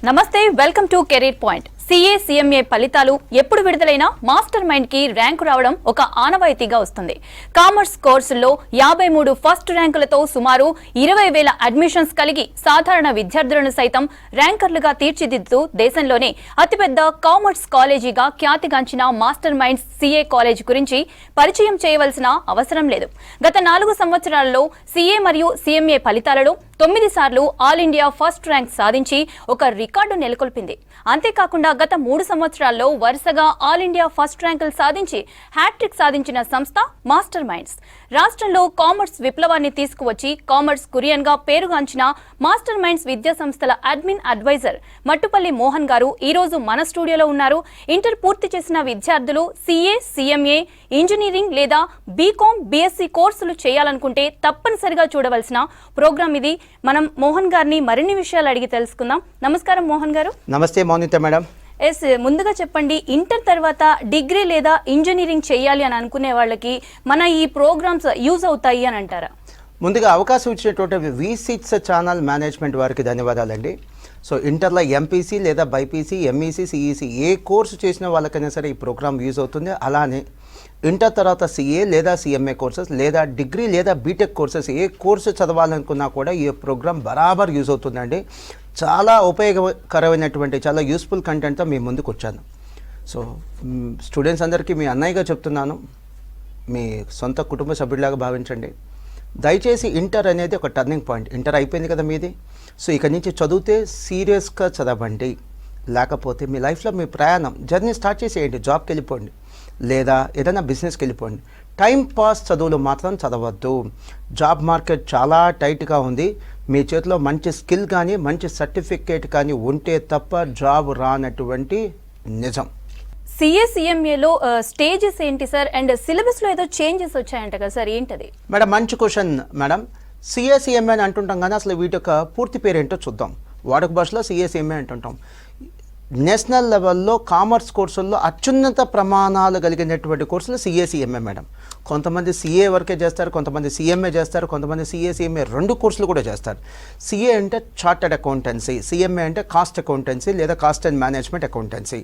నమస్తే, welcome to career point. CA CMA ఫలితాలు ఎప్పుడు విడుదలైనా మాస్టర్ మైండ్ కి ర్యాంకు రావడం ఒక ఆనవాయితీగా వస్తుంది. కామర్స్ కోర్సుల్లో 53 ఫస్ట్ ర్యాంకులతో సుమారు 20,000 అడ్మిషన్స్ కలిగి సాధారణ విద్యార్థులను సైతం ర్యాంకర్లుగా తీర్చిదిద్దుతూ దేశంలోనే అతిపెద్ద కామర్స్ కాలేజీగా ఖ్యాతిగాంచిన మాస్టర్ మైండ్స్ సిఏ కాలేజ్ గురించి పరిచయం చేయవలసిన అవసరం లేదు. గత 4 సంవత్సరాలలో సిఏ మరియు సిఎంఏ ఫలితాలలో 9 సార్లు ఆల్ ఇండియా ఫస్ట్ ర్యాంక్ సాధించి ఒక రికార్డు నెలకొల్పింది. అంతేకాకుండా గత 3 సంవత్సరాల్లో వరుసగా ఆల్ ఇండియా ఫస్ట్ ర్యాంకులు సాధించి హ్యాట్రిక్ సాధించిన సంస్థ మాస్టర్ మైండ్స్. రాష్ట్రంలో కామర్స్ విప్లవాన్ని తీసుకువచ్చి కామర్స్ కురియన్ గా పేరుగాంచిన మాస్టర్ మైండ్స్ విద్యా సంస్థల అడ్మిన్ అడ్వైజర్ మట్టుపల్లి మోహన్ గారు ఈ రోజు మన స్టూడియోలో ఉన్నారు. ఇంటర్ పూర్తి చేసిన విద్యార్థులు సిఏ, సిఎంఏ, ఇంజనీరింగ్ లేదా బీకామ్, బీఎస్సీ కోర్సులు చేయాలనుకుంటే తప్పనిసరిగా చూడవలసిన ప్రోగ్రామ్ ఇది. మనం మోహన్ గారిని మరిన్ని విషయాలు అడిగి తెలుసుకుందాం. నమస్కారం మోహన్ గారు. నమస్తే మౌనిత మేడం. ముందుగా చెప్పండి, ఇంటర్ తర్వాత డిగ్రీ లేదా ఇంజనీరింగ్ చేయాలి అని అనుకునే వాళ్ళకి మన ఈ ప్రోగ్రామ్స్ యూజ్ అవుతాయి అని అంటారా? ముందుగా అవకాశం ఇచ్చినటువంటి V6 ఛానల్ మేనేజ్మెంట్ వారికి ధన్యవాదాలండి. సో ఇంటర్లో ఎంపీసీ లేదా బైపీసీ, ఎంఈసీ, సిఈసీ ఏ కోర్సు చేసిన వాళ్ళకైనా సరే ఈ ప్రోగ్రామ్ యూజ్ అవుతుంది. అలానే ఇంటర్ తర్వాత సిఏ లేదా సిఎంఏ కోర్సెస్ లేదా డిగ్రీ లేదా బీటెక్ కోర్సెస్ ఏ కోర్సు చదవాలనుకున్నా కూడా ఈ ప్రోగ్రామ్ బరాబర్ యూజ్ అవుతుందండి. చాలా ఉపయోగకరమైనటువంటి చాలా యూస్ఫుల్ కంటెంట్తో మీ ముందుకు వచ్చాను. సో స్టూడెంట్స్ అందరికీ మీ అన్నయ్యగా చెప్తున్నాను, మీ సొంత కుటుంబ సభ్యుడిలాగా భావించండి. దయచేసి ఇంటర్ అనేది ఒక టర్నింగ్ పాయింట్. ఇంటర్ అయిపోయింది కదా మీది. సో ఇక నుంచి చదివితే సీరియస్గా చదవండి. లేకపోతే మీ లైఫ్లో మీ ప్రయాణం జర్నీ స్టార్ట్ చేసేయండి. జాబ్కి వెళ్ళిపోండి లేదా ఏదైనా బిజినెస్కి వెళ్ళిపోండి. టైం పాస్ చదువులు మాత్రం చదవద్దు. జాబ్ మార్కెట్ చాలా టైట్గా ఉంది. మీ చేతిలో మంచి స్కిల్ కానీ మంచి సర్టిఫికేట్ కానీ ఉంటే తప్ప జాబ్ రానటువంటి నిజం. సిఏ సిఎంఏలో స్టేజెస్ ఏంటి సార్? అండ్ సిలబస్లో ఏదో చేంజెస్ వచ్చాయంట కదా సార్, ఏంటది? మేడం మంచి క్వశ్చన్ మేడం. సిఏ సిఎంఏ అని అంటుంటాం కానీ అసలు వీటి యొక్క పూర్తి పేరు ఏంటో చూద్దాం. వాడుక భాషలో సిఏ సిఎంఏ అంటుంటాం. నేషనల్ లెవెల్లో కామర్స్ కోర్సుల్లో అత్యున్నత ప్రమాణాలు కలిగినటువంటి కోర్సులు సిఏ సిఎంఏ మేడం. కొంతమంది సిఏ వరకే చేస్తారు, కొంతమంది సిఎంఏ చేస్తారు, కొంతమంది సిఏ సిఎంఏ 2 కోర్సులు కూడా చేస్తారు. సిఏ అంటే చార్టెడ్ అకౌంటెన్సీ, సిఎంఏ అంటే కాస్ట్ అకౌంటెన్సీ లేదా కాస్ట్ అండ్ మేనేజ్మెంట్ అకౌంటెన్సీ.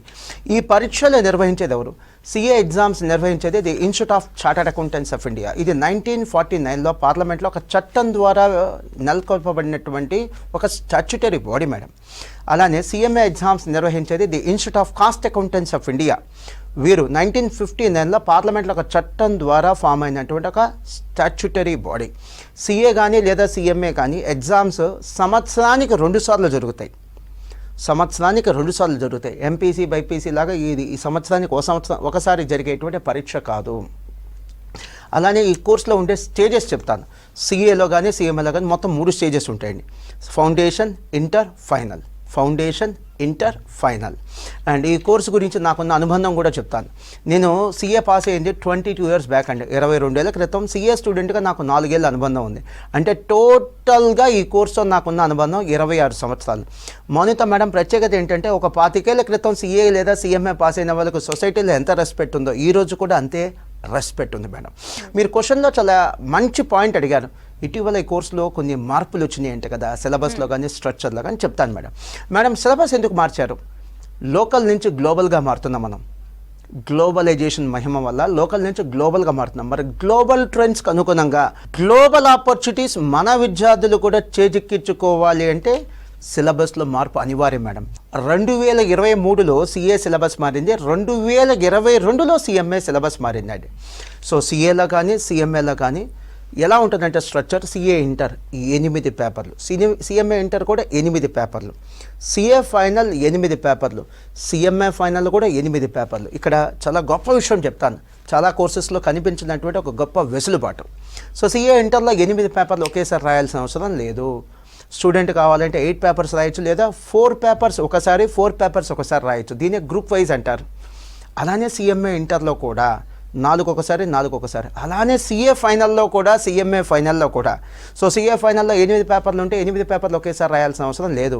ఈ పరీక్షలు నిర్వహించేది ఎవరు? సిఏ ఎగ్జామ్స్ నిర్వహించేది the Institute of Chartered Accountants of India. ఇది 1949లో పార్లమెంట్లో ఒక చట్టం ద్వారా నెలకొల్పబడినటువంటి ఒక స్టాట్యుటరీ బాడీ మేడం. అలానే సిఎంఏ ఎగ్జామ్స్ నిర్వహించేది the Institute of Cost Accountants of India. వీరు 1959లో పార్లమెంట్లో ఒక చట్టం ద్వారా ఫామ్ అయినటువంటి ఒక స్టాట్యుటరీ బాడీ. సిఏ కానీ లేదా సిఎంఏ కానీ ఎగ్జామ్స్ సంవత్సరానికి 2 సార్లు జరుగుతాయి. సంవత్సరానికి 2 సార్లు జరుగుతాయి. ఎంపీసీ, బైపీసీ లాగా ఇది ఈ సంవత్సరానికి ఒకసారి జరిగేటువంటి పరీక్ష కాదు. అలానే ఈ కోర్సులో ఉండే స్టేజెస్ చెప్తాను. సిఏలో కానీ సిఎంఏలో కానీ మొత్తం 3 స్టేజెస్ ఉంటాయండి. Foundation, inter, final. Foundation, inter, final. And ఈ కోర్సు గురించి నాకున్న అనుబంధం కూడా చెప్తాను. నేను సిఏ పాస్ అయ్యింది 22 ఇయర్స్ బ్యాక్ అండి. 22 ఏళ్ల క్రితం సిఏ స్టూడెంట్గా నాకు 4 ఏళ్ళ అనుబంధం ఉంది. అంటే టోటల్గా ఈ కోర్సుతో నాకున్న అనుబంధం 26 సంవత్సరాలు. మౌనిత మేడం ప్రత్యేకత ఏంటంటే ఒక 25 ఏళ్ల క్రితం సిఏ లేదా సిఎంఏ పాస్ అయిన వాళ్ళకు సొసైటీలో ఎంత రెస్పెక్ట్ ఉందో ఈ రోజు కూడా అంతే రెస్పెక్ట్ ఉంది మేడం. మీరు క్వశ్చన్లో చాలా మంచి పాయింట్ అడిగారు. ఇటీవల ఈ కోర్సులో కొన్ని మార్పులు వచ్చినాయి అంటే కదా, సిలబస్లో కానీ స్ట్రక్చర్లో కానీ చెప్తాను మేడం. మేడం సిలబస్ ఎందుకు మార్చారు? లోకల్ నుంచి గ్లోబల్గా మారుతున్నాం మనం. గ్లోబలైజేషన్ మహిమ వల్ల లోకల్ నుంచి గ్లోబల్గా మారుతున్నాం. మరి గ్లోబల్ ట్రెండ్స్కి అనుగుణంగా గ్లోబల్ ఆపర్చునిటీస్ మన విద్యార్థులు కూడా చేజిక్కించుకోవాలి అంటే సిలబస్లో మార్పు అనివార్యం మేడం. 2023లో సిఏ సిలబస్ మారింది, 2022లో సిఎంఏ సిలబస్ మారిందండి. సో సిఏలో కానీ సిఎంఏలో కానీ ఎలా ఉంటుందంటే స్ట్రక్చర్, సిఏ ఇంటర్ 8 పేపర్లు, సిఎంఏ ఇంటర్ కూడా 8 పేపర్లు, సిఏ ఫైనల్ 8 పేపర్లు, సిఎంఏ ఫైనల్ కూడా 8 పేపర్లు. ఇక్కడ చాలా గొప్ప విషయం చెప్తాను, చాలా కోర్సెస్లో కనిపించినటువంటి ఒక గొప్ప వెసులుబాటు. సో సిఏ ఇంటర్లో 8 పేపర్లు ఒకేసారి రాయాల్సిన అవసరం లేదు. స్టూడెంట్ కావాలంటే 8 పేపర్స్ రాయొచ్చు లేదా 4 పేపర్స్ ఒకసారి 4 పేపర్స్ ఒకసారి రాయొచ్చు. దీన్ని గ్రూప్ వైజ్ అంటారు. అలానే సిఎంఏ ఇంటర్లో కూడా 4 ఒకసారి 4 ఒకసారి. అలానే సిఏ ఫైనల్లో కూడా సిఎంఏ ఫైనల్లో కూడా. సో సిఏ ఫైనల్లో 8 పేపర్లు ఉంటే 8 పేపర్లు ఒకేసారి రాయాల్సిన అవసరం లేదు.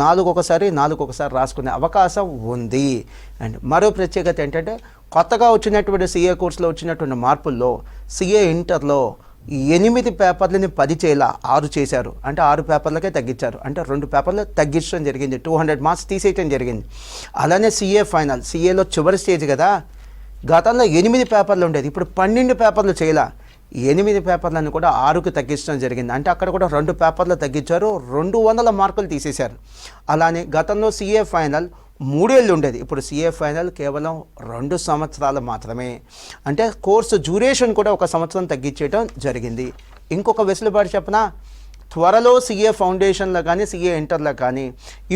4 ఒకసారి 4 ఒకసారి రాసుకునే అవకాశం ఉంది. అండ్ మరో ప్రత్యేకత ఏంటంటే కొత్తగా వచ్చినటువంటి సిఏ కోర్సులో వచ్చినటువంటి మార్పుల్లో సిఏ ఇంటర్లో 8 పేపర్లని 10 చేయాల 6 చేశారు, అంటే 6 పేపర్లకే తగ్గించారు, అంటే 2 పేపర్లు తగ్గించడం జరిగింది, 200 మార్క్స్ తీసేయటం జరిగింది. అలానే సిఏ ఫైనల్, సిఏలో చివరి స్టేజ్ కదా, గతంలో 8 పేపర్లు ఉండేది, ఇప్పుడు 12 పేపర్లు చేయాల, 8 పేపర్లను కూడా 6కు తగ్గించడం జరిగింది, అంటే అక్కడ కూడా 2 పేపర్లు తగ్గించారు, 200 మార్కులు తీసేశారు. అలానే గతంలో సిఏ ఫైనల్ 3 ఏళ్ళు ఉండేది, ఇప్పుడు సిఏ ఫైనల్ కేవలం 2 సంవత్సరాలు మాత్రమే, అంటే కోర్సు డ్యూరేషన్ కూడా 1 సంవత్సరం తగ్గించేయడం జరిగింది. ఇంకొక వెసులుబాటు చెప్పనా, త్వరలో సిఏ ఫౌండేషన్లో కానీ సిఏ ఇంటర్లో కానీ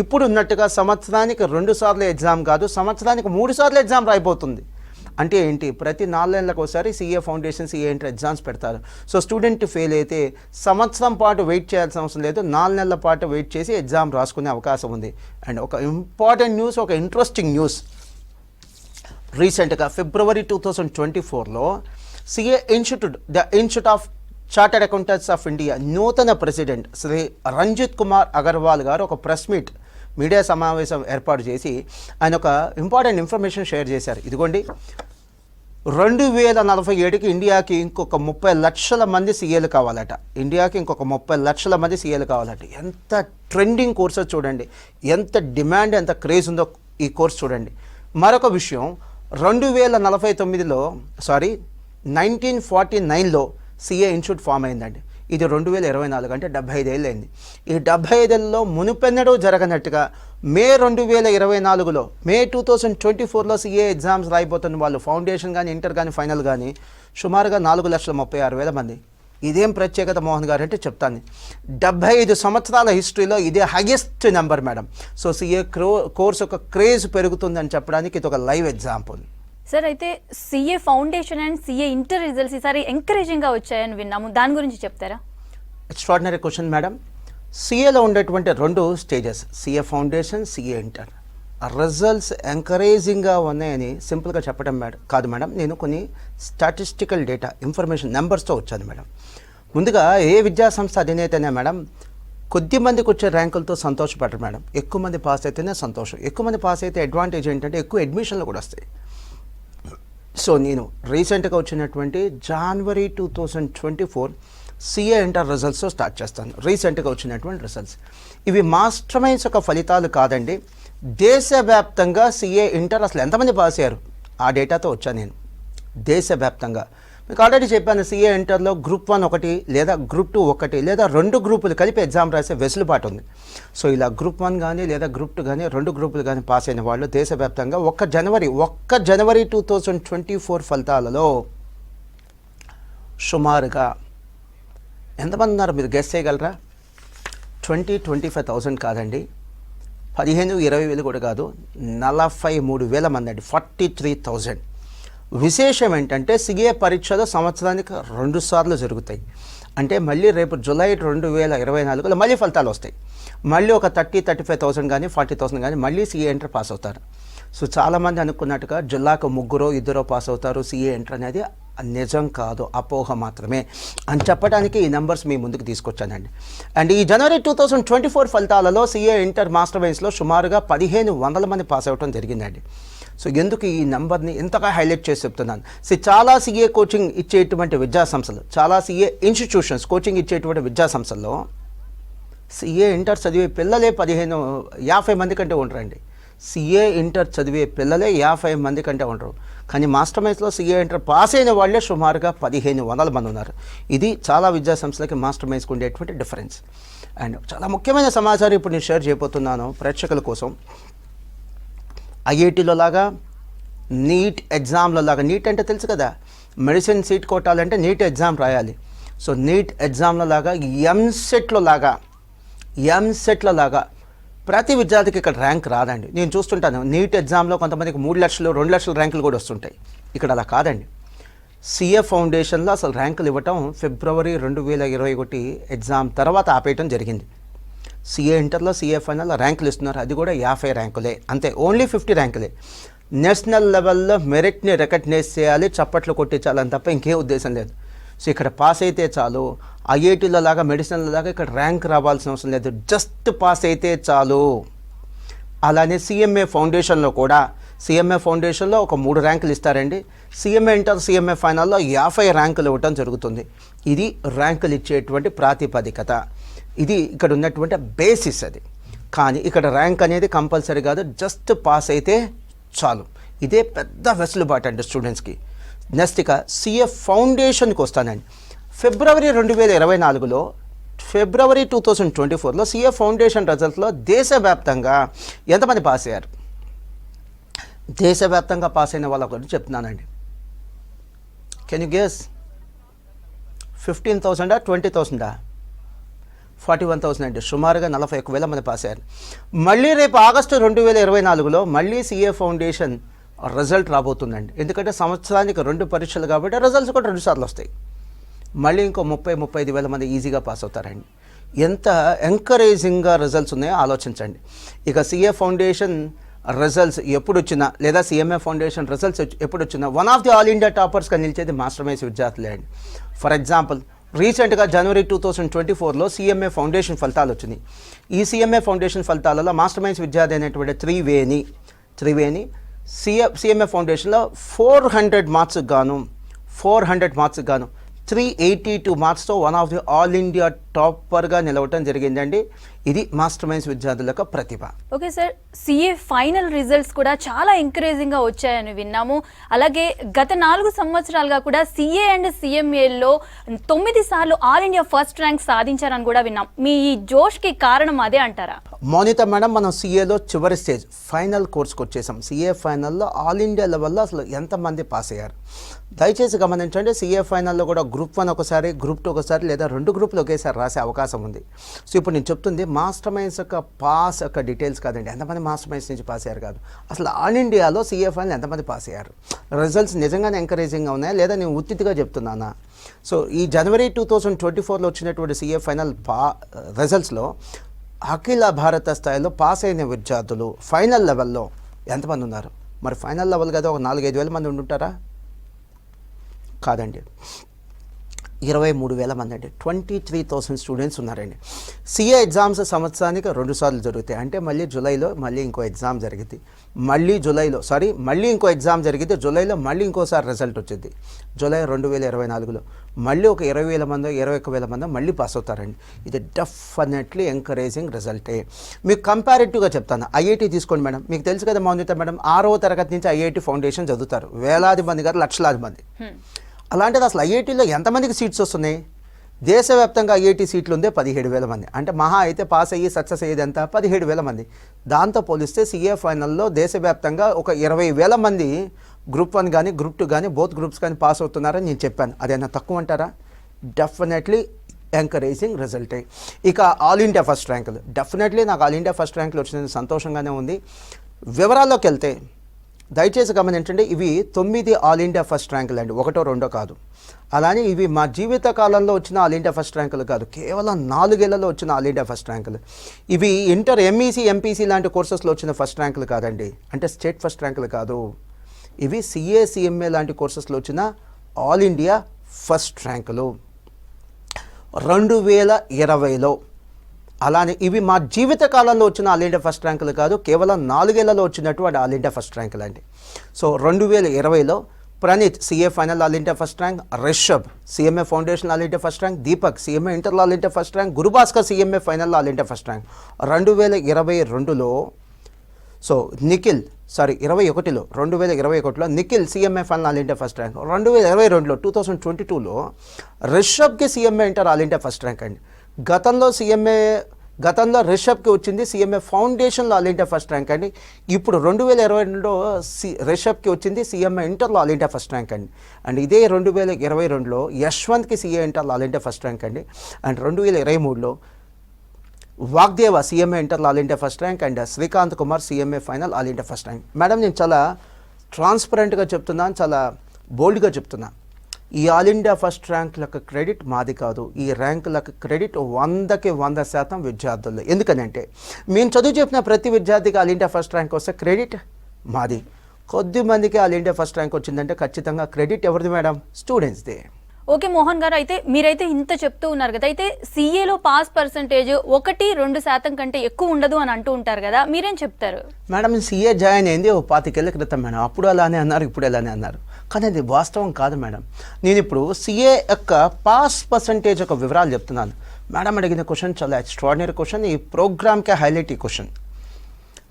ఇప్పుడు ఉన్నట్టుగా సంవత్సరానికి 2 సార్లు ఎగ్జామ్ కాదు, సంవత్సరానికి 3 సార్లు ఎగ్జామ్ రాయిపోతుంది. అంటే ఏంటి, ప్రతి 4 నెలలకు ఒకసారి CA foundation CA inter exams పెడతారు. సో స్టూడెంట్ ఫెయిల్ అయితే సంవత్సరం పాటు వెయిట్ చేయాల్సిన అవసరం లేదు, 4 నెలల పాటు వెయిట్ చేసి ఎగ్జామ్ రాసుకునే అవకాశం ఉంది. అండ్ ఒక ఇంపార్టెంట్ న్యూస్, ఒక ఇంట్రెస్టింగ్ న్యూస్, రీసెంట్గా ఫిబ్రవరి 2024లో CA institute, the institute of chartered accountants of India నూతన ప్రెసిడెంట్ శ్రీ రంజిత్ కుమార్ అగర్వాల్ గారు ఒక ప్రెస్ మీడియా సమావేశం ఏర్పాటు చేసి ఆయన ఒక ఇంపార్టెంట్ ఇన్ఫర్మేషన్ షేర్ చేశారు. ఇదిగోండి, 2047కి ఇండియాకి ఇంకొక 30 లక్షల మంది సీఏలు కావాలట, ఇండియాకి ఇంకొక 30 లక్షల మంది సీఏలు కావాలట. ఎంత ట్రెండింగ్ కోర్సో చూడండి, ఎంత డిమాండ్, ఎంత క్రేజ్ ఉందో ఈ కోర్స్ చూడండి. మరొక విషయం, 1949లో సిఏ ఇన్స్టిట్యూట్ ఫామ్ అయిందండి, ఇది 2024 అంటే 75 ఏళ్ళు అయింది. ఈ 75 ఏళ్ళలో మునుపెన్నడూ జరగనట్టుగా మే 2024లో, మే 2024లో సిఏ ఎగ్జామ్స్ రాయిపోతున్న వాళ్ళు ఫౌండేషన్ కానీ ఇంటర్ కానీ ఫైనల్ కానీ సుమారుగా 4,36,000 మంది. ఇదేం ప్రత్యేకత మోహన్ గారు అంటే చెప్తాను, 75 సంవత్సరాల హిస్టరీలో ఇదే highest number madam. So CA course ఒక క్రేజ్ పెరుగుతుందని చెప్పడానికి ఇది ఒక లైవ్ ఎగ్జాంపుల్. సార్, అయితే CA foundation and CA inter results ఈసారి ఎంకరేజింగ్గా వచ్చాయని విన్నాము, దాని గురించి చెప్తారా? Extraordinary question madam. సిఏలో ఉండేటువంటి 2 stages, CA foundation, CA inter. Results ఎంకరేజింగ్గా ఉన్నాయని సింపుల్గా చెప్పడం కాదు మేడం, నేను కొన్ని స్టాటిస్టికల్ డేటా, ఇన్ఫర్మేషన్, నెంబర్స్తో వచ్చాను మేడం. ముందుగా ఏ విద్యాసంస్థ అధినేతనే మేడం కొద్ది మందికి వచ్చే ర్యాంకులతో సంతోషపడరు మేడం, ఎక్కువ మంది పాస్ అయితేనే సంతోషం. ఎక్కువ మంది పాస్ అయితే అడ్వాంటేజ్ ఏంటంటే ఎక్కువ అడ్మిషన్లు కూడా వస్తాయి. సో నేను రీసెంట్గా వచ్చినటువంటి జనవరి 2024 సిఏ ఇంటర్ రిజల్ట్స్తో స్టార్ట్ చేస్తాను. రీసెంట్గా వచ్చినటువంటి రిజల్ట్స్ ఇవి మాస్టర్ మైండ్స్ యొక్క ఫలితాలు కాదండి, దేశవ్యాప్తంగా సిఏ ఇంటర్ అసలు ఎంతమంది పాస్ అయ్యారు ఆ డేటాతో వచ్చాను నేను. దేశవ్యాప్తంగా మీకు ఆల్రెడీ చెప్పాను, సిఏ ఇంటర్లో గ్రూప్ 1 ఒకటి లేదా గ్రూప్ 2 ఒకటి లేదా 2 గ్రూపులు కలిపి ఎగ్జామ్ రాసే వెసులుబాటు ఉంది. సో ఇలా గ్రూప్ 1 కానీ లేదా గ్రూప్ 2 కానీ 2 గ్రూపులు కానీ పాస్ అయిన వాళ్ళు దేశవ్యాప్తంగా ఒక్క జనవరి 2024 ఫలితాలలో సుమారుగా ఎంతమంది ఉన్నారు మీరు గెస్ చేయగలరా? 25,000 కాదండి, 15,000-20,000 కూడా కాదు, 43,000 మంది అండి, 43,000. విశేషం ఏంటంటే సిఏ పరీక్షలు సంవత్సరానికి 2 సార్లు జరుగుతాయి, అంటే మళ్ళీ రేపు జూలై 2024లో మళ్ళీ ఫలితాలు వస్తాయి. మళ్ళీ ఒక 35,000 కానీ 40,000 కానీ మళ్ళీ సిఏ ఇంటర్ పాస్ అవుతారు. సో చాలామంది అనుకున్నట్టుగా జిల్లాకు 3-2 పాస్ అవుతారు సిఏ ఇంటర్ అనేది నిజం కాదు, అపోహ మాత్రమే అని చెప్పడానికి ఈ నెంబర్స్ మీ ముందుకు తీసుకొచ్చానండి. అండ్ ఈ జనవరి 2024 ఫలితాలలో సిఏ ఇంటర్ మాస్టర్ మైండ్స్లో సుమారుగా 1,500 మంది పాస్ అవ్వడం జరిగిందండి. సో ఎందుకు ఈ నెంబర్ని ఇంతగా హైలైట్ చేసి చెప్తున్నాను, చాలా సిఏ కోచింగ్ ఇచ్చేటువంటి విద్యాసంస్థలు, చాలా సిఏ ఇన్స్టిట్యూషన్స్ కోచింగ్ ఇచ్చేటువంటి విద్యాసంస్థల్లో సిఏ ఇంటర్ చదివే పిల్లలే 50 మంది కంటే ఉండరండి. సిఏ ఇంటర్ చదివే పిల్లలే 50 మంది కంటే ఉండరు, కానీ మాస్టర్ మైండ్స్లో సిఏ ఇంటర్ పాస్ అయిన వాళ్ళే సుమారుగా 1,500 మంది ఉన్నారు. ఇది చాలా విద్యాసంస్థలకి మాస్టర్ మైండ్స్కి ఉండేటువంటి డిఫరెన్స్. అండ్ చాలా ముఖ్యమైన సమాచారం ఇప్పుడు నేను షేర్ చేయబోతున్నాను ప్రేక్షకుల కోసం. ఐఐటీలో లాగా, నీట్ ఎగ్జామ్లో లాగా, నీట్ అంటే తెలుసు కదా, మెడిసిన్ సీట్ కొట్టాలంటే నీట్ ఎగ్జామ్ రాయాలి. సో నీట్ ఎగ్జామ్లో లాగా ఎంసెట్లో లాగా ప్రతి విద్యార్థికి ఇక్కడ ర్యాంక్ రాదండి. నేను చూస్తుంటాను నీట్ ఎగ్జామ్లో కొంతమందికి 3 లక్షలు 2 లక్షల ర్యాంకులు కూడా వస్తుంటాయి, ఇక్కడ అలా కాదండి. సిఏ ఫౌండేషన్లో అసలు ర్యాంకులు ఇవ్వటం ఫిబ్రవరి 2021 ఎగ్జామ్ తర్వాత ఆపేయటం జరిగింది. సిఏ ఇంటర్లో సిఏ ఫైనల్లో ర్యాంకులు ఇస్తున్నారు, అది కూడా 50 ర్యాంకులే, అంతే, ఓన్లీ 50 ర్యాంకులే. నేషనల్ లెవెల్లో మెరిట్ని రికగ్నైజ్ చేయాలి, చప్పట్లు కొట్టించాలని తప్ప ఇంకేం ఉద్దేశం లేదు. సో ఇక్కడ పాస్ అయితే చాలు, ఐఐటీలో లాగా మెడిసిన్లో లాగా ఇక్కడ ర్యాంక్ రావాల్సిన అవసరం లేదు, జస్ట్ పాస్ అయితే చాలు. అలానే సిఎంఏ ఫౌండేషన్లో కూడా సిఎంఏ ఫౌండేషన్లో ఒక 3 ర్యాంకులు ఇస్తారండి. సిఎంఏ ఇంటర్ సిఎంఏ ఫైనల్లో 50 ర్యాంకులు ఇవ్వటం జరుగుతుంది. ఇది ర్యాంకులు ఇచ్చేటువంటి ప్రాతిపదికత. ఇది ఇక్కడ ఉన్నటువంటి బేసిస్ అది. కానీ ఇక్కడ ర్యాంక్ అనేది కంపల్సరీ కాదు, జస్ట్ పాస్ అయితే చాలు. ఇదే పెద్ద వెసులుబాటు అండి స్టూడెంట్స్కి. నెక్స్ట్ ఇక సిఏ ఫౌండేషన్కి వస్తానండి. ఫిబ్రవరి 2024లో ఫిబ్రవరి 2024లో సిఏ ఫౌండేషన్ రిజల్ట్స్లో దేశవ్యాప్తంగా ఎంతమంది పాస్ అయ్యారు? దేశవ్యాప్తంగా పాస్ అయిన వాళ్ళ గురించి చెప్తున్నానండి. Can you guess? 15,000 20,000? 41,000 అండి. సుమారుగా 41,000 మంది పాస్ అయ్యారు. మళ్ళీ రేపు ఆగస్టు 2024లో మళ్ళీ సిఏ ఫౌండేషన్ రిజల్ట్ రాబోతుందండి. ఎందుకంటే సంవత్సరానికి 2 పరీక్షలు కాబట్టి రిజల్ట్స్ కూడా 2 సార్లు వస్తాయి. మళ్ళీ ఇంకో 30-35,000 మంది ఈజీగా పాస్ అవుతారండి. ఎంత ఎంకరేజింగ్గా రిజల్ట్స్ ఉన్నాయో ఆలోచించండి. ఇక సిఏ ఫౌండేషన్ రిజల్ట్స్ ఎప్పుడు వచ్చినా లేదా సిఎంఏ ఫౌండేషన్ రిజల్ట్స్ ఎప్పుడు వచ్చినా one of the all India టాపర్స్గా నిలిచేది మాస్టర్ మైన్స్ విద్యార్థులే అండి. ఫర్ ఎగ్జాంపుల్ రీసెంట్గా జనవరి 2024లో సిఎంఏ ఫౌండేషన్ ఫలితాలు వచ్చినాయి. ఈ సిఎంఏ ఫౌండేషన్ ఫలితాలలో మాస్టర్ మైన్స్ విద్యార్థి అయినటువంటి త్రివేణి సిఎంఏ ఫౌండేషన్లో 400 మార్క్స్కి గాను 382 మార్క్స్తో one of the all India టాపర్గా నిలవటం జరిగిందండి. ఇది మాస్టర్ మైన్స్ విద్యార్థుల యొక్క ప్రతిభ. Okay sir, CA final results కూడా చాలా ఎంకరేజింగ్గా వచ్చాయని విన్నాము. అలాగే గత 4 సంవత్సరాలుగా కూడా సిఏ అండ్ సిఎంఏలో 9 సార్లు ఆల్ ఇండియా ఫస్ట్ ర్యాంక్ సాధించారని కూడా విన్నాం. మీ ఈ జోష్కి కారణం అదే అంటారా? మౌనిత మేడం, మనం సిఏలో చివరి స్టేజ్ ఫైనల్ కోర్స్కి వచ్చేసాం. సిఏ ఫైనల్లో ఆల్ ఇండియా లెవెల్లో అసలు ఎంతమంది పాస్ అయ్యారు దయచేసి గమనించండి. సిఏ ఫైనల్లో కూడా గ్రూప్ 1 ఒకసారి, గ్రూప్ 2 ఒకసారి లేదా 2 గ్రూపులు ఒకేసారి రాసే అవకాశం ఉంది. సో ఇప్పుడు నేను చెప్తుంది మాస్టర్ మైన్స్ యొక్క పాస్ యొక్క డీటెయిల్స్ కాదండి, ఎంతమంది మాస్టర్ మైన్స్ నుంచి పాస్ అయ్యారు కాదు, అసలు ఆల్ ఇండియాలో సిఏ ఫైనల్ ఎంతమంది పాస్ అయ్యారు, రిజల్ట్స్ నిజంగానే ఎంకరేజింగ్గా ఉన్నాయా లేదా నేను ఉత్తిగా చెప్తున్నానా. సో ఈ జనవరి 2024లో వచ్చినటువంటి సిఏ ఫైనల్ రిజల్ట్స్లో అఖిల భారత స్థాయిలో పాస్ అయిన విద్యార్థులు ఫైనల్ లెవెల్లో ఎంతమంది ఉన్నారు? మరి ఫైనల్ లెవెల్ కదా ఒక 4-5 వేల మంది ఉండుంటారా? కాదండి, 23,000 మంది అండి. 23,000 స్టూడెంట్స్ ఉన్నారండి. సిఏ ఎగ్జామ్స్ సంవత్సరానికి 2 సార్లు జరుగుతాయి. అంటే మళ్ళీ జూలైలో మళ్ళీ ఇంకో ఎగ్జామ్ జరిగింది, మళ్ళీ ఇంకో ఎగ్జామ్ జరిగితే జూలైలో మళ్ళీ ఇంకోసారి రిజల్ట్ వచ్చింది. జూలై 2024లో మళ్ళీ ఒక 20,000 మందో 21,000 మందో మళ్ళీ పాస్ అవుతారండి. ఇది డెఫినెట్లీ ఎంకరేజింగ్ రిజల్టే. మీకు కంపారిటివ్గా చెప్తాను, ఐఐటి తీసుకోండి మేడం. మీకు తెలుసు కదా మౌనిత మేడం, 6వ తరగతి నుంచి ఐఐటి ఫౌండేషన్ చదువుతారు వేలాది మంది కాదు, లక్షలాది మంది. అలాంటిది అసలు ఐఐటీలో ఎంతమందికి సీట్స్ వస్తున్నాయి? దేశవ్యాప్తంగా ఐఐటి సీట్లు ఉందే 17,000 మంది. అంటే మహా అయితే పాస్ అయ్యి సక్సెస్ అయ్యేది ఎంత? 17,000 మంది. దాంతో పోలిస్తే సిఏ ఫైనల్లో దేశవ్యాప్తంగా ఒక 20,000 మంది గ్రూప్ 1 కానీ గ్రూప్ 2 కానీ బోత్ గ్రూప్స్ కానీ పాస్ అవుతున్నారని నేను చెప్పాను. అదేనా తక్కువ అంటారా? డెఫినెట్లీ ఎంకరేజింగ్ రిజల్టే. ఇక ఆల్ ఇండియా ఫస్ట్ ర్యాంకులు, డెఫినెట్లీ నాకు ఆల్ ఇండియా ఫస్ట్ ర్యాంకులు వచ్చినందుకు సంతోషంగానే ఉంది. వివరాల్లోకి వెళ్తే దయచేసి గమనించండి, ఇవి 9 ఆల్ ఇండియా ఫస్ట్ ర్యాంకులు అండి, 1, 2 కాదు. అలానే ఇవి మా జీవిత కాలంలో వచ్చిన ఆల్ ఇండియా ఫస్ట్ ర్యాంకులు కాదు, కేవలం 4 ఏళ్లలో వచ్చిన ఆల్ ఇండియా ఫస్ట్ ర్యాంకులు. ఇవి ఇంటర్ ఎంఈసీ ఎంపీసీ లాంటి కోర్సెస్లో వచ్చిన ఫస్ట్ ర్యాంకులు కాదండి, అంటే స్టేట్ ఫస్ట్ ర్యాంకులు కాదు. ఇవి సిఏ సిఎంఏ లాంటి కోర్సెస్లో వచ్చిన ఆల్ ఇండియా ఫస్ట్ ర్యాంకులు 2020లో. అలానే ఇవి మా జీవిత కాలంలో వచ్చిన ఆల్ ఇండియా ఫస్ట్ ర్యాంకులు కాదు, కేవలం 4 ఏళ్లలో వచ్చినటువంటి ఆల్ ఇండియా ఫస్ట్ ర్యాంకులు అండి. సో 2020లో Praneeth CA final all India first rank, Rishabh CMA foundation all India first rank, Deepak CMA inter all India first rank, Gurubhaskar CMA final all India first rank. 2021లో so Nikhil 2021లో Nikhil CMA final all India first rank. 2022లో రిషబ్కి CMA inter all India first rank అండి. గతంలో రిషబ్కి వచ్చింది CMA ఫౌండేషన్లో all India first rank అండి. ఇప్పుడు 2022లో రిషబ్కి వచ్చింది సిఎంఏ ఇంటర్లో ఆల్ ఇండియా ఫస్ట్ ర్యాంక్ అండి. అండ్ ఇదే 2022లో యశ్వంత్కి సిఏ ఇంటర్లో ఆల్ ఇండియా ఫస్ట్ ర్యాంక్ అండి. అండ్ 2023లో వాగ్దేవ సిఎంఏ ఇంటర్లో all India first rank and Srikanth Kumar CMA final all India first rank. Madam, నేను చాలా ట్రాన్స్పరెంట్గా చెప్తున్నాను, చాలా బోల్డ్గా చెప్తున్నాను. ఈ ఆల్ ఇండియా ఫస్ట్ ర్యాంకులకు క్రెడిట్ మాది కాదు, ఈ ర్యాంకులకు క్రెడిట్ 100కి 100% విద్యార్థులు. ఎందుకనంటే మేము చదువు చెప్పిన ప్రతి విద్యార్థికి ఆల్ ఇండియా ఫస్ట్ ర్యాంక్ వస్తే క్రెడిట్ మాది. కొద్ది మందికి ఆల్ ఇండియా ఫస్ట్ ర్యాంక్ వచ్చిందంటే ఖచ్చితంగా క్రెడిట్ ఎవరిది మేడం? స్టూడెంట్స్దే. ఓకే మోహన్ గారు, అయితే మీరైతే ఇంత చెప్తూ ఉన్నారు కదా, అయితే సీఏలో పాస్ పర్సంటేజ్ 1-2% కంటే ఎక్కువ ఉండదు అని అంటూ ఉంటారు కదా, మీరేం చెప్తారు? మేడం సీఏ జాయిన్ అయింది 25 ఏళ్ల క్రితం మేడం. అప్పుడు అలానే అన్నారు, ఇప్పుడు అలానే అన్నారు, కానీ అది వాస్తవం కాదు మేడం. నేను ఇప్పుడు సీఏ యొక్క పాస్ పర్సంటేజ్ యొక్క వివరాలు చెప్తున్నాను. మేడం అడిగిన క్వశ్చన్ చాలా ఎక్స్ట్రాడినరీ క్వశ్చన్, ఈ ప్రోగ్రామ్కే హైలైట్ ఈ క్వశ్చన్.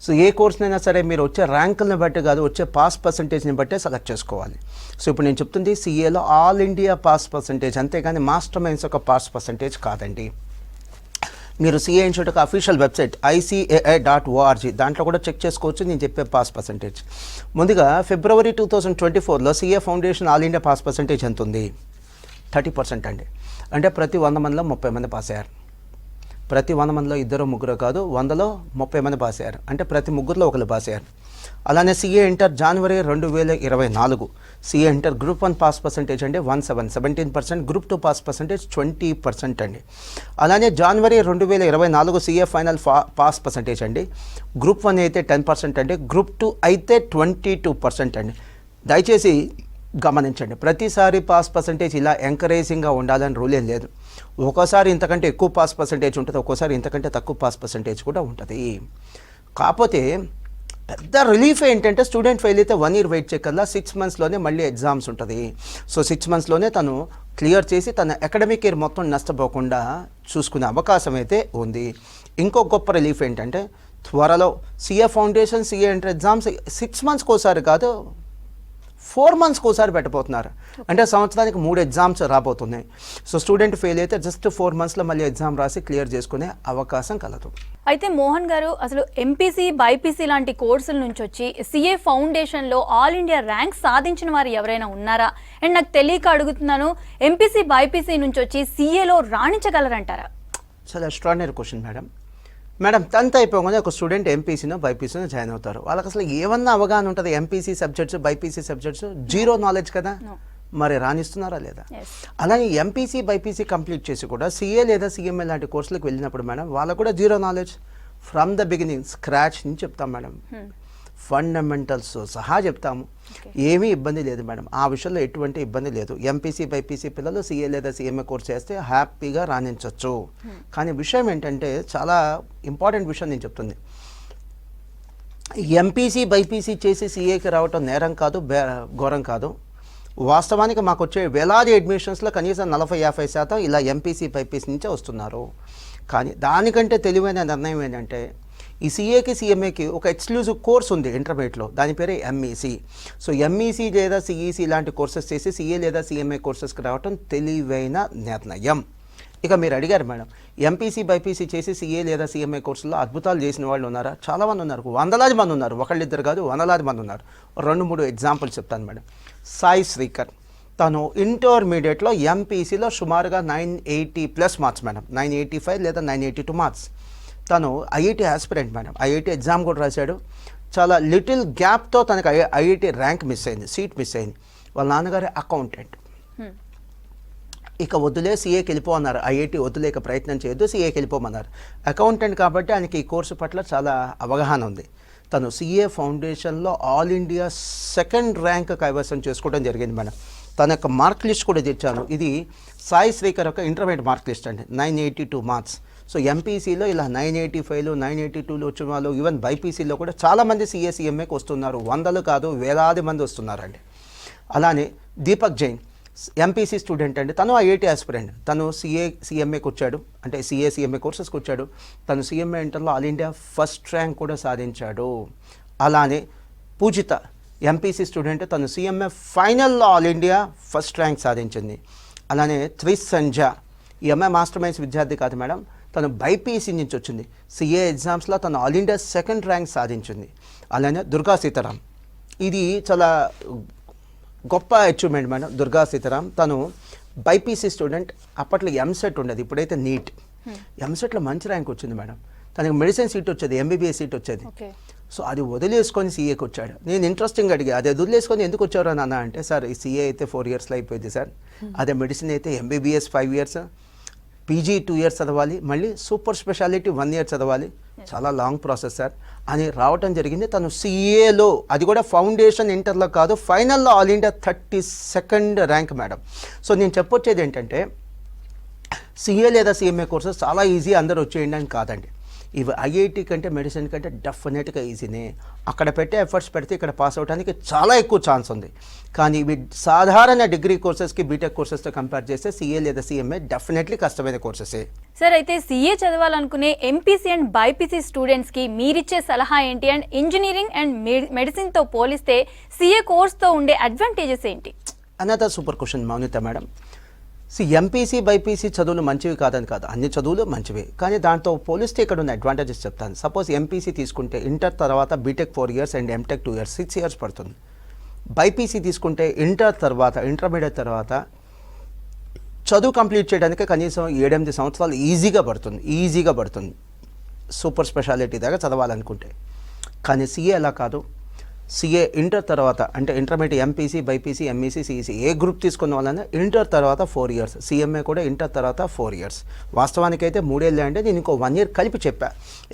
సో ఏ కోర్స్నైనా సరే మీరు వచ్చే ర్యాంకులను బట్టి కాదు, వచ్చే పాస్ పర్సంటేజ్ని బట్టే సెలెక్ట్ చేసుకోవాలి. సో ఇప్పుడు నేను చెప్తుంది సీఏలో ఆల్ ఇండియా పాస్ పర్సంటేజ్, అంతేగాని మాస్టర్ మైన్స్ యొక్క పాస్ పర్సంటేజ్ కాదండి. మీరు సిఏ ఇన్స్టిట్యూట్ యొక్క అఫీషియల్ వెబ్సైట్ ICAI.org దాంట్లో కూడా చెక్ చేసుకోవచ్చు నేను చెప్పే పాస్ పర్సంటేజ్. ముందుగా ఫిబ్రవరి 2024లో CA foundation all India pass percentage ఎంత ఉంది? 30% అండి. అంటే ప్రతి 100 మందిలో 30 మంది పాస్ అయ్యారు. ప్రతి 100 మందిలో 2-3 కాదు, 100లో 30 మంది పాస్ అయ్యారు. అంటే ప్రతి 3లో 1 పాస్ అయ్యారు. అలానే సిఏ ఇంటర్ జనవరి 2024 CA inter group 1 pass percentage అంటే 17%, గ్రూప్ 2 పాస్ పర్సంటేజ్ 20% అండి. అలానే జనవరి 2024 సిఏ ఫైనల్ పాస్ పర్సంటేజ్ అండి. గ్రూప్ 1 అయితే 10% అండి, గ్రూప్ 2 అయితే 22% అండి. దయచేసి గమనించండి, ప్రతిసారి పాస్ పర్సంటేజ్ ఇలా ఎంకరేజింగ్గా ఉండాలని రూల్ ఏం లేదు. ఒక్కోసారి ఇంతకంటే ఎక్కువ పాస్ పర్సంటేజ్ ఉంటుంది, ఒక్కోసారి ఇంతకంటే తక్కువ పాస్ పర్సంటేజ్ కూడా ఉంటుంది. కాకపోతే పెద్ద రిలీఫ్ ఏంటంటే స్టూడెంట్ ఫెయిల్ అయితే 1 year వెయిట్ చేయకల్లా 6 monthsలోనే మళ్ళీ ఎగ్జామ్స్ ఉంటుంది. సో 6 monthsలోనే తను క్లియర్ చేసి తన అకాడమిక్ ఇయర్ మొత్తం నష్టపోకుండా చూసుకునే అవకాశం అయితే ఉంది. ఇంకో గొప్ప రిలీఫ్ ఏంటంటే త్వరలో CA foundation CA inter exams 6 monthsకి ఒకసారి కాదు 4 monthsకి ఒకసారి పెట్టబోతున్నారు. అంటే సంవత్సరానికి 3 ఎగ్జామ్స్ రాబోతున్నాయి. సో స్టూడెంట్ ఫెయిల్ అయితే జస్ట్ 4 monthsలో మళ్ళీ ఎగ్జామ్ రాసి క్లియర్ చేసుకునే అవకాశం కలదు. అయితే మోహన్ గారు, అసలు ఎంపీసీ బైపీసీ లాంటి కోర్సుల నుంచి వచ్చి సిఏ ఫౌండేషన్లో ఆల్ ఇండియా ర్యాంక్ సాధించిన వారు ఎవరైనా ఉన్నారా? అండ్ నాకు తెలియక అడుగుతున్నాను, ఎంపీసీ బైపీసీ నుంచి వచ్చి సిఏలో రాణించగలరంటారా? చాలా ఎక్స్ట్రాడినరీ క్వశ్చన్ మేడం. 10th అయిపోగానే ఒక స్టూడెంట్ ఎంపీసీనో బైపీసీనో జాయిన్ అవుతారు. వాళ్ళకి అసలు ఏమన్నా అవగాహన ఉంటుంది? MPC subjects BiPC subjects zero knowledge కదా, మరి రాణిస్తున్నారా లేదా? అలాగే ఎంపీసీ బైపీసీ కంప్లీట్ చేసి కూడా సిఏ లేదా సిఎంఏ లాంటి కోర్సులకు వెళ్ళినప్పుడు మేడం వాళ్ళకు కూడా zero knowledge from the beginning scratch నుంచి చెప్తాం మేడం. ఫండమెంటల్స్ సహా చెప్తాము. ఏమీ ఇబ్బంది లేదు మేడం, ఆ విషయంలో ఎటువంటి ఇబ్బంది లేదు. ఎంపీసీ బైపీసీ పిల్లలు సిఏ లేదా సిఎంఏ కోర్స్ చేస్తే హ్యాపీగా రాణించవచ్చు. కానీ విషయం ఏంటంటే చాలా ఇంపార్టెంట్ విషయం నేను చెప్తుంది. ఎంపీసీ బైపీసీ చేసి సిఏకి రావటం నేరం కాదు, ఘోరం కాదు. వాస్తవానికి మాకు వచ్చే వేలాది అడ్మిషన్స్లో కనీసం 40-50% ఇలా ఎంపీసీ బైపీసీ నుంచే వస్తున్నారు. కానీ దానికంటే తెలివైన నిర్ణయం ఏంటంటే ఈ సిఏకి సిఎంఏకి ఒక ఎక్స్క్లూజివ్ కోర్స్ ఉంది ఇంటర్మీడియట్లో, దాని పేరే ఎంఈసీ. సో ఎంఈసీ లేదా సిఈసీ లాంటి కోర్సెస్ చేసి సిఏ లేదా సిఎంఏ కోర్సెస్కి రావటం తెలివైన నిర్ణయం. ఇక మీరు అడిగారు మేడం, ఎంపీసీ బైపీసీ చేసి సిఏ లేదా సిఎంఏ కోర్సుల్లో అద్భుతాలు చేసిన వాళ్ళు ఉన్నారా? చాలామంది ఉన్నారు, వందలాది మంది ఉన్నారు. ఒకళ్ళిద్దరు కాదు, వందలాది మంది ఉన్నారు. 2-3 ఎగ్జాంపుల్స్ చెప్తాను మేడం. సాయి శ్రీకర్, తను ఇంటర్మీడియట్లో ఎంపీసీలో సుమారుగా 980+ మార్క్స్ మేడం, 985 లేదా 982 మార్క్స్. తను IIT aspirant madam, IIT exam కూడా రాశాడు. చాలా లిటిల్ గ్యాప్తో తనకు ఐఐటి ర్యాంక్ మిస్ అయింది, సీట్ మిస్ అయింది. వాళ్ళ నాన్నగారి అకౌంటెంట్. ఇక వద్దులే సిఏకి వెళ్ళిపోమన్నారు, ఐఐటి వద్దులేక ప్రయత్నం చేయొద్దు, సిఏకి వెళ్ళిపోమన్నారు. అకౌంటెంట్ కాబట్టి ఆయనకి ఈ కోర్సు పట్ల చాలా అవగాహన ఉంది. తను సిఏ ఫౌండేషన్లో ఆల్ ఇండియా 2nd ర్యాంక్ కైవసం చేసుకోవడం జరిగింది మేడం. తన యొక్క మార్క్ లిస్ట్ కూడా తెచ్చాను. ఇది సాయి శ్రీకర్ యొక్క ఇంటర్మీడియట్ మార్క్ లిస్ట్ అండి, 982 మార్క్స్. సో ఎంపీసీలో ఇలా 985, 982 వచ్చిన వాళ్ళు, ఈవెన్ బైపీసీలో కూడా చాలామంది సిఏ సిఎంఏకి వస్తున్నారు. వందలు కాదు, వేలాది మంది వస్తున్నారండి. అలానే దీపక్ జైన్ ఎంపీసీ స్టూడెంట్ అండి, తను ఐఐటి ఆస్పిరెంట్. తను సిఏ సిఎంఏకి వచ్చాడు, అంటే సిఏ సిఎంఏ కోర్సెస్కి వచ్చాడు. తను సిఎంఏ ఇంటర్లో ఆల్ ఇండియా 1st ర్యాంక్ కూడా సాధించాడు. అలానే పూజిత ఎంపీసీ స్టూడెంట్, తను సిఎంఏ ఫైనల్లో ఆల్ ఇండియా 1st ర్యాంక్ సాధించింది. అలానే త్రిసంజ, ఈ అమ్మాయి మాస్టర్ మైన్స్ విద్యార్థి కాదు మేడం, తను బైపీసీ నుంచి వచ్చింది. సిఏ ఎగ్జామ్స్లో తను ఆల్ ఇండియా 2nd ర్యాంక్ సాధించింది. అలానే దుర్గా సీతారాం, ఇది చాలా గొప్ప అచీవ్మెంట్ మేడం. దుర్గా సీతారాం తను బైపీసీ స్టూడెంట్, అప్పట్లో ఎంసెట్ ఉండేది, ఇప్పుడైతే నీట్. ఎంసెట్లో మంచి ర్యాంక్ వచ్చింది మేడం. తనకి మెడిసిన్ సీట్ వచ్చేది, ఎంబీబీఎస్ సీట్ వచ్చేది. సో అది వదిలేసుకొని సీఏకి వచ్చాడు. నేను ఇంట్రెస్టింగ్ అడిగా, అది వదిలేసుకొని ఎందుకు వచ్చారు అని అన్న అంటే, సార్ ఈ సీఏ అయితే 4 yearsలో అయిపోయింది సార్, అదే మెడిసిన్ అయితే ఎంబీబీఎస్ 5 years, పీజీ 2 years చదవాలి, మళ్ళీ సూపర్ స్పెషాలిటీ 1 year చదవాలి, చాలా లాంగ్ ప్రాసెస్ సార్ అని రావటం జరిగింది. తను సిఏలో, అది కూడా ఫౌండేషన్ ఇంటర్లో కాదు, ఫైనల్లో all India 32nd rank madam. So నేను చెప్పొచ్చేది ఏంటంటే సిఏ లేదా సిఎంఏ కోర్సెస్ చాలా ఈజీ, అందరూ వచ్చేయండి అని కాదండి. ఇవి ఐఐటి కంటే మెడిసిన్ కంటే డెఫినెట్గా ఈజీనే. అక్కడ పెట్టే ఎఫర్ట్స్ పెడితే ఇక్కడ పాస్ అవడానికి చాలా ఎక్కువ ఛాన్స్ ఉంది. కానీ ఇవి సాధారణ డిగ్రీ కోర్సెస్కి బీటెక్ కోర్సెస్తో కంపేర్ చేస్తే సిఏ లేదా సిఎంఏ డెఫినెట్లీ కష్టమైన కోర్సెసే. సార్, అయితే సిఏ చదవాలనుకునే ఎంపీసీ అండ్ బైపీసీ స్టూడెంట్స్కి మీరిచ్చే సలహా ఏంటి? అండ్ ఇంజనీరింగ్ అండ్ మెడిసిన్తో పోలిస్తే సిఏ కోర్స్తో ఉండే అడ్వాంటేజెస్ ఏంటి? Another super question Mounitha madam. MPC BiPC చదువులు మంచివి కాదని కాదు, అన్ని చదువులు మంచివే. కానీ దాంతో పోలిస్తే ఇక్కడ ఉన్న అడ్వాంటేజెస్ చెప్తాను. సపోజ్ ఎంపీసీ తీసుకుంటే ఇంటర్ తర్వాత BTech 4 years and MTech 2 years, 6 years పడుతుంది. బైపీసీ తీసుకుంటే ఇంటర్ తర్వాత, ఇంటర్మీడియట్ తర్వాత చదువు కంప్లీట్ చేయడానికి కనీసం 7-8 సంవత్సరాలు ఈజీగా పడుతుంది సూపర్ స్పెషాలిటీ దాకా చదవాలనుకుంటే. కానీ సిఏ అలా కాదు. సిఏ ఇంటర్ తర్వాత అంటే intermediate MPC BiPC MEC CEC ఏ గ్రూప్ తీసుకున్న వాళ్ళైనా ఇంటర్ తర్వాత 4 years, సిఎంఏ కూడా ఇంటర్ తర్వాత 4 years. వాస్తవానికి అయితే 3 ఏళ్ళే అంటే నేను ఇంకో 1 year కలిపి చెప్పా.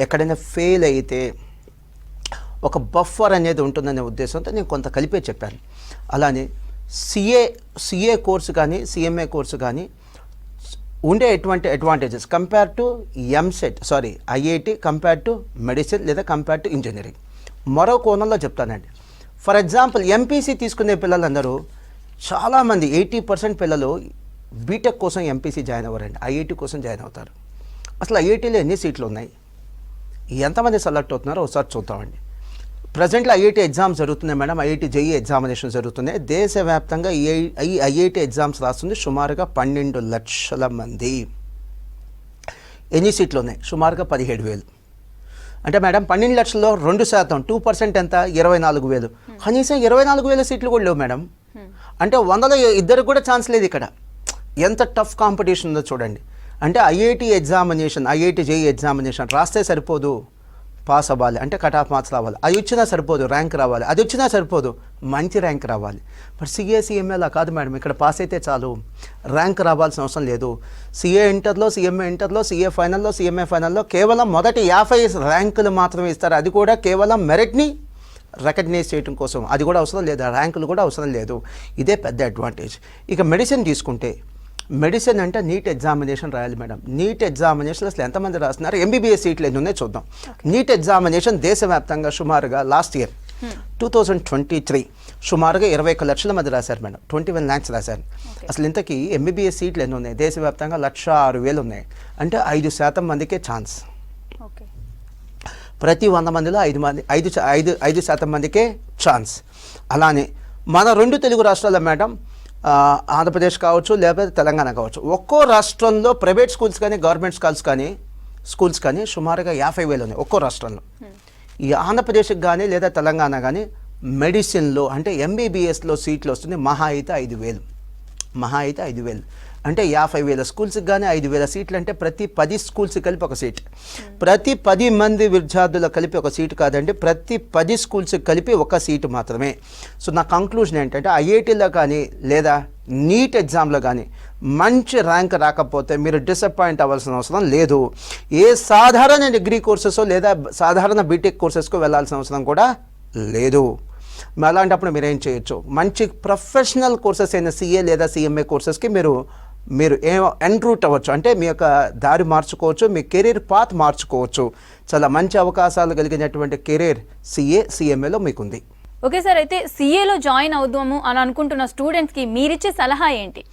ఎక్కడైనా ఫెయిల్ అయితే ఒక బఫర్ అనేది ఉంటుందనే ఉద్దేశంతో నేను కొంత కలిపే చెప్పాను. అలానే సిఏ కోర్సు కానీ సిఎంఏ కోర్సు కానీ ఉండే ఎటువంటి advantages compare to IIT compare to medicine లేదా కంపేర్ టు ఇంజనీరింగ్ మరో కోణంలో చెప్తానండి. ఫర్ ఎగ్జాంపుల్ ఎంపీసీ తీసుకునే పిల్లలందరూ చాలామంది 80% పిల్లలు బీటెక్ కోసం ఎంపీసీ జాయిన్ అవ్వరండి, ఐఐటి కోసం జాయిన్ అవుతారు. అసలు ఐఐటీలో ఎన్ని సీట్లు ఉన్నాయి, ఎంతమంది సెలెక్ట్ అవుతున్నారో ఒకసారి చూద్దామండి. ప్రజెంట్లో ఐఐటి ఎగ్జామ్స్ జరుగుతున్నాయి మేడం. ఐఐటి జేఈ ఎగ్జామినేషన్ జరుగుతున్నాయి. దేశవ్యాప్తంగా ఈ ఐఐటి ఎగ్జామ్స్ రాస్తుంది సుమారుగా 12 లక్షల మంది. ఎన్ని సీట్లు ఉన్నాయి? సుమారుగా 17,000. అంటే మేడం 12 లక్షల్లో 2%, 2% ఎంత? 24,000. కనీసం 24,000 సీట్లు కూడా లేవు మేడం. అంటే 100లో 2 కూడా ఛాన్స్ లేదు ఇక్కడ. ఎంత టఫ్ కాంపిటీషన్ ఉందో చూడండి. అంటే ఐఐటి జేఈ ఎగ్జామినేషన్ రాస్తే సరిపోదు, పాస్ అవ్వాలి అంటే కట్ ఆఫ్ మార్క్స్ రావాలి. అది వచ్చినా సరిపోదు, ర్యాంక్ రావాలి. అది వచ్చినా సరిపోదు, మంచి ర్యాంక్ రావాలి. బట్ సిఏ సిఎంఏ అలా కాదు మేడం. ఇక్కడ పాస్ అయితే చాలు, ర్యాంక్ రావాల్సిన అవసరం లేదు. సిఏ ఇంటర్లో, సిఎంఏ ఇంటర్లో, సిఏ ఫైనల్లో, సిఎంఏ ఫైనల్లో కేవలం మొదటి 50 ర్యాంకులు మాత్రమే ఇస్తారు. అది కూడా కేవలం మెరిట్ని రికగ్నైజ్ చేయడం కోసం. అది కూడా అవసరం లేదు, ర్యాంకులు కూడా అవసరం లేదు. ఇదే పెద్ద అడ్వాంటేజ్. ఇక మెడిసిన్ తీసుకుంటే, మెడిసిన్ అంటే నీట్ ఎగ్జామినేషన్ రాయాలి మేడం. నీట్ ఎగ్జామినేషన్ అసలు ఎంతమంది రాస్తున్నారు, ఎంబీబీఎస్ సీట్లు ఎన్ని ఉన్నాయి చూద్దాం. నీట్ ఎగ్జామినేషన్ దేశవ్యాప్తంగా సుమారుగా లాస్ట్ ఇయర్ 2023 సుమారుగా 21 లక్షల మంది రాశారు మేడం. 21 lakhs రాశారు. అసలు ఇంతకీ ఎంబీబీఎస్ సీట్లు ఎన్ని ఉన్నాయి? దేశవ్యాప్తంగా 106,000 ఉన్నాయి. అంటే 5% మందికే ఛాన్స్. ప్రతి 100 మందిలో 5% మందికే ఛాన్స్. అలానే మన 2 తెలుగు రాష్ట్రాల్లో మేడం, ఆంధ్రప్రదేశ్ కావచ్చు లేకపోతే తెలంగాణ కావచ్చు, ఒక్కో రాష్ట్రంలో ప్రైవేట్ స్కూల్స్ కానీ గవర్నమెంట్ స్కూల్స్ కానీ సుమారుగా 50,000 ఉన్నాయి ఒక్కో రాష్ట్రంలో. ఈ ఆంధ్రప్రదేశ్కి కానీ లేదా తెలంగాణ కానీ మెడిసిన్లో అంటే ఎంబీబీఎస్లో సీట్లు వస్తుంది మహా అయితే 5,000. అంటే 50,000 స్కూల్స్కి కానీ 5,000 సీట్లు అంటే ప్రతి 10 స్కూల్స్కి కలిపి ఒక సీట్. ప్రతి 10 మంది విద్యార్థులు కలిపి ఒక సీటు కాదండి, ప్రతి 10 స్కూల్స్కి కలిపి ఒక సీటు మాత్రమే. సో నా కంక్లూజన్ ఏంటంటే ఐఐటీలో కానీ లేదా నీట్ ఎగ్జామ్లో కానీ మంచి ర్యాంక్ రాకపోతే మీరు డిసప్పాయింట్ అవ్వాల్సిన అవసరం లేదు. ఏ సాధారణ డిగ్రీ కోర్సెస్ లేదా సాధారణ బీటెక్ కోర్సెస్కు వెళ్ళాల్సిన అవసరం కూడా లేదు. అలాంటప్పుడు మీరు ఏం చేయొచ్చు, మంచి ప్రొఫెషనల్ కోర్సెస్ అయిన సిఏ లేదా సిఎంఏ కోర్సెస్కి మీరు ఎన్రూట్ అవ్వచ్చు. అంటే మీ యొక్క దారి మార్చుకోవచ్చు, మీ కెరీర్ పాత్ మార్చుకోవచ్చు. చాలా మంచి అవకాశాలు కలిగినటువంటి కెరీర్ సిఏలో మీకుంది. ఓకే సార్, అయితే సిఏలో జాయిన్ అవుదాము అని అనుకుంటున్న స్టూడెంట్స్కి మీరిచ్చే సలహా ఏంటి?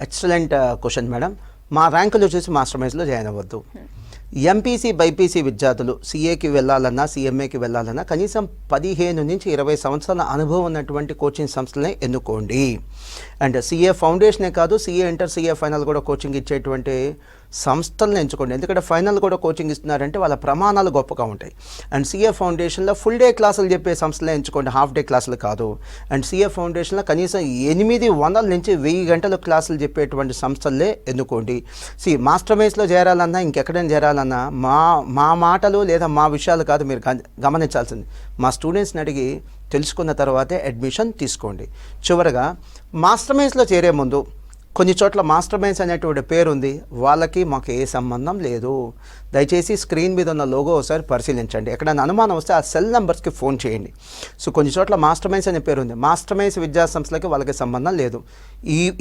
Excellent question madam. మా ర్యాంకులు చూసి మాస్టర్ మైండ్స్లో జాయిన్ అవ్వద్దు. ఎంపీసీ బైపీసీ విద్యార్థులు సిఏకి వెళ్ళాలన్నా సిఎంఏకి వెళ్ళాలన్నా కనీసం 15 నుంచి 20 సంవత్సరాల అనుభవం ఉన్నటువంటి కోచింగ్ సంస్థలనే ఎన్నుకోండి. అండ్ సిఏ ఫౌండేషనే కాదు, సిఏ ఇంటర్, సిఏ ఫైనల్ కూడా కోచింగ్ ఇచ్చేటువంటి సంస్థలను ఎంచుకోండి. ఎందుకంటే ఫైనల్ కూడా కోచింగ్ ఇస్తున్నారంటే వాళ్ళ ప్రమాణాలు గొప్పగా ఉంటాయి. అండ్ సిఏ ఫౌండేషన్లో ఫుల్ డే క్లాసులు చెప్పే సంస్థలే ఎంచుకోండి, హాఫ్ డే క్లాసులు కాదు. అండ్ సిఏ ఫౌండేషన్లో కనీసం 800 నుంచి 1000 గంటల క్లాసులు చెప్పేటువంటి సంస్థలే ఎన్నుకోండి. మాస్టర్ మైండ్స్లో చేరాలన్నా ఇంకెక్కడైనా చేరాలన్నా మా మాటలు లేదా మా విషయాలు కాదు మీరు గమనించాల్సింది. మా స్టూడెంట్స్ని అడిగి తెలుసుకున్న తర్వాతే అడ్మిషన్ తీసుకోండి. చివరగా మాస్టర్ మైండ్స్లో చేరే ముందు కొన్ని చోట్ల మాస్టర్ మైండ్స్ అనేటువంటి పేరు ఉంది, వాళ్ళకి మాకు ఏ సంబంధం లేదు. దయచేసి స్క్రీన్ మీద ఉన్న లోగో ఒకసారి పరిశీలించండి. ఎక్కడైనా అనుమానం వస్తే ఆ సెల్ నెంబర్స్కి ఫోన్ చేయండి. సో కొన్ని చోట్ల మాస్టర్ మైండ్స్ అనే పేరు ఉంది, మాస్టర్ మైండ్స్ విద్యా సంస్థలకి వాళ్ళకి సంబంధం లేదు.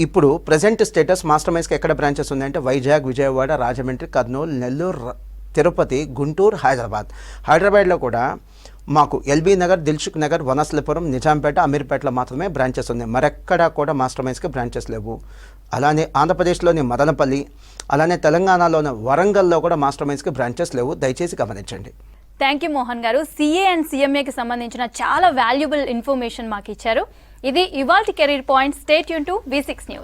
ఇప్పుడు ప్రజెంట్ స్టేటస్ మాస్టర్ మైండ్స్కి ఎక్కడ బ్రాంచెస్ ఉన్నాయంటే వైజాగ్, విజయవాడ, రాజమండ్రి, కర్నూలు, నెల్లూరు, తిరుపతి, గుంటూరు, హైదరాబాద్లో కూడా మాకు ఎల్బీ నగర్, దిల్సుఖ్ నగర్, వనస్థలిపురం, నిజాంపేట, అమీర్పేటలో మాత్రమే బ్రాంచెస్ ఉన్నాయి. మరెక్కడా కూడా మాస్టర్ మైండ్స్కి బ్రాంచెస్ లేవు. అలానే ఆంధ్రప్రదేశ్లోని మదనపల్లి, అలానే తెలంగాణలోని వరంగల్లో కూడా మాస్టర్ మైండ్స్కి బ్రాంచెస్ లేవు. దయచేసి గమనించండి. థ్యాంక్ యూ మోహన్ గారు. సిఏ అండ్ సిఎంఏకి సంబంధించిన చాలా వాల్యుబుల్ ఇన్ఫర్మేషన్ మాకు ఇచ్చారు. ఇది ఇవాల్టి career point. Stay tune to V6 news.